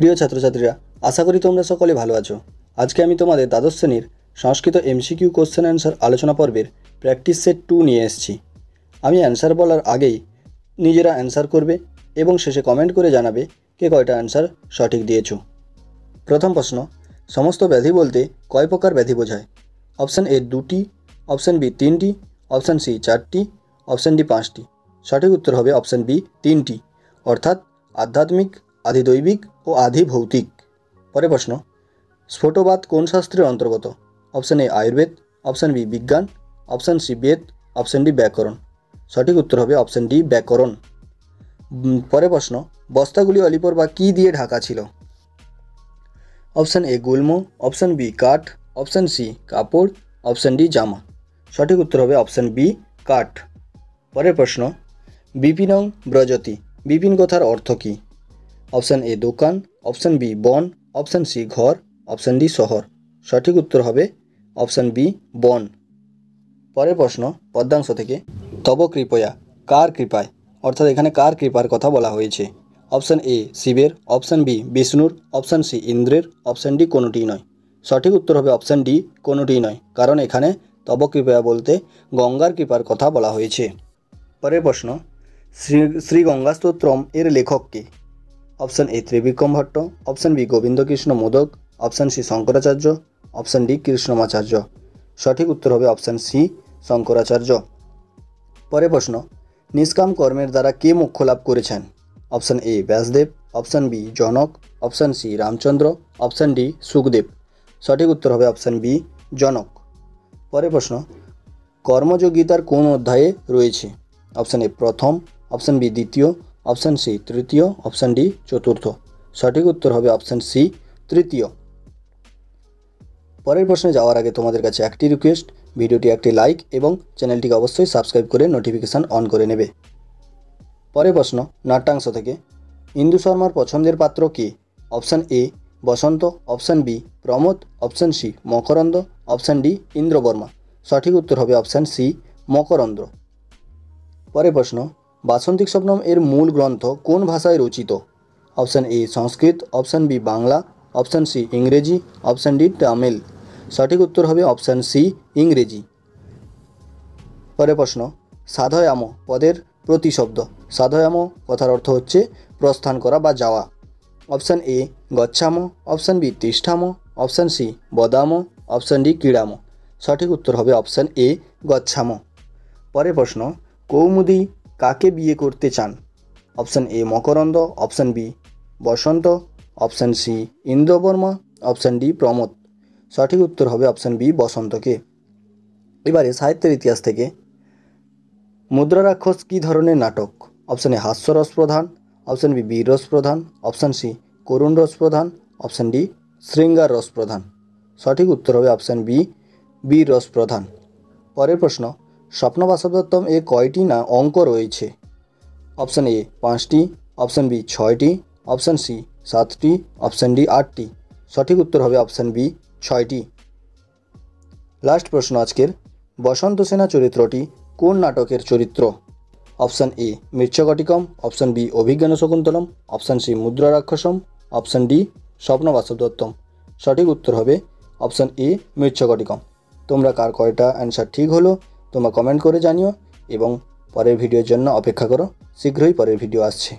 প্রিয় ছাত্রছাত্রীরা, আশা করি তোমরা সকলে ভালো আছো। আজকে আমি তোমাদের দ্বাদশ শ্রেণীর সংস্কৃত এমসিকিউ কোশ্চেন অ্যান্সার আলোচনা পর্বের প্র্যাকটিস সেট 2 নিয়ে এসেছি। আমি অ্যান্সার বলার আগেই নিজেরা অ্যান্সার করবে এবং শেষে কমেন্ট করে জানাবে কে কয়টা অ্যান্সার সঠিক দিয়েছো। প্রথম প্রশ্ন, সমস্ত ব্যাধি বলতে কয় প্রকার ব্যাধি বোঝায়? অপশান এ 2টি, অপশান বি 3টি, অপশান সি 4টি, অপশান ডি 5টি। সঠিক উত্তর হবে অপশান বি 3টি, অর্থাৎ আধ্যাত্মিক, আধিদৈবিক ও আধিভৌতিক। পরে প্রশ্ন, স্ফোটবাদ কোন শাস্ত্রের অন্তর্গত? Option A Ayurveda, option B বিজ্ঞান, option C Veda, option D ব্যাকরণ। সঠিক উত্তর হবে অপশান ডি ব্যাকরণ। পরে প্রশ্ন, বস্তাগুলি অলিপর বা কী দিয়ে ঢাকা ছিল? অপশান এ গুল্ম, অপশান বি কাঠ, অপশান সি কাপড়, অপশান ডি জামা। সঠিক উত্তর হবে অপশান বি কাঠ। পরের প্রশ্ন, বিপিনং ব্রজতি, বিপিন কথার অর্থ কী? অপশান এ দোকান, অপশান বি বন, অপশান সি ঘর, অপশান ডি শহর। সঠিক উত্তর হবে অপশান বি বন। পরের প্রশ্ন, পদ্মাংশ থেকে, তব কৃপয়া, কার কৃপায়, অর্থাৎ এখানে কার কৃপার কথা বলা হয়েছে? অপশান এ শিবের, অপশান বি বিষ্ণুর, অপশান সি ইন্দ্রের, অপশান ডি কোনোটিই নয়। সঠিক উত্তর হবে অপশান ডি কোনোটিই নয়, কারণ এখানে তব কৃপয়া বলতে গঙ্গার কৃপার কথা বলা হয়েছে। পরের প্রশ্ন, শ্রী গঙ্গা স্তোত্রম এর লেখক কে? Option A Trivikram Bhatt, option B Gobindakrishna Modak, option C Shankaracharya, option D Krishnamacharya. সঠিক উত্তর হবে অপশান সি শঙ্করাচার্য। পরের প্রশ্ন, নিষ্কাম কর্মের দ্বারা কে মোক্ষ লাভ করেছেন? Option A Vyasdev, option B Janak, option C Ramchandra, option D Sukhdev. সঠিক উত্তর হবে অপশান বি জনক। পরের প্রশ্ন, কর্মযোগিতার কোন অধ্যায়ে রয়েছে? অপশান এ প্রথম, অপশান বি দ্বিতীয়, অপশান সি তৃতীয়, অপশান ডি চতুর্থ। সঠিক উত্তর হবে অপশান সি তৃতীয়। পরের প্রশ্নে যাওয়ার আগে তোমাদের কাছে একটি রিকোয়েস্ট, ভিডিওটি একটি লাইক এবং চ্যানেলটিকে অবশ্যই সাবস্ক্রাইব করে নোটিফিকেশান অন করে নেবে। পরের প্রশ্ন, নাট্যাংশ থেকে, ইন্দু শর্মার পছন্দের পাত্র কে? Option A Basanta, option B Pramod, option C Makarand, option D Indravarma. সঠিক উত্তর হবে অপশান সি মকরন্দ। পরের প্রশ্ন, বাসন্তিক স্বপ্নম এর মূল গ্রন্থ কোন ভাষায় রচিত? Option A Sanskrit, option B Bangla, option C ইংরেজি, অপশান ডি তামিল। সঠিক উত্তর হবে অপশান সি ইংরেজি। পরের প্রশ্ন, সাধয়াম পদের প্রতিশব্দ। সাধয়াম কথার অর্থ হচ্ছে প্রস্থান করা বা যাওয়া। অপশান এ গচ্ছাম, অপশান বি তিষ্ঠাম, অপশান সি বদাম, অপশান ডি ক্রীড়াম। সঠিক উত্তর হবে অপশান এ গচ্ছাম। পরের প্রশ্ন, কৌমুদী কাকে বিয়ে করতে চান? Option A Makarand, option B Basanta, option C Indravarma, option D Pramod. সঠিক উত্তর হবে অপশান বি বসন্তকে। এবারে সাহিত্যের ইতিহাস থেকে, মুদ্রা রাক্ষস কী ধরনের নাটক? অপশান এ হাস্যরস প্রধান, অপশান বি বীর রস প্রধান, অপশান সি করুণ রস প্রধান, অপশান ডি শৃঙ্গার রস প্রধান। সঠিক উত্তর হবে অপশান বি বীর রস প্রধান। পরের প্রশ্ন, স্বপ্নবাসবদত্তম এ কয়টি না অঙ্ক রয়েছে? অপশান এ 5টি, অপশান বি 6টি, অপশান সি 7টি, অপশান ডি 8টি। সঠিক উত্তর হবে অপশান বি 6টি। লাস্ট প্রশ্ন আজকের, বসন্ত সেনা চরিত্রটি কোন নাটকের চরিত্র? Option A Mrichchhakatikam, option B Abhijnana Shakuntalam, option C Mudra Rakshasam, option D স্বপ্নবাসবদত্তম। সঠিক উত্তর হবে অপশান এ মৃচ্ছকটিকম। তোমরা কার কয়টা অ্যান্সার ঠিক হলো তোমরা কমেন্ট করে জানিও এবং পরের ভিডিওর জন্য অপেক্ষা করো, শীঘ্রই পরের ভিডিও আসছে।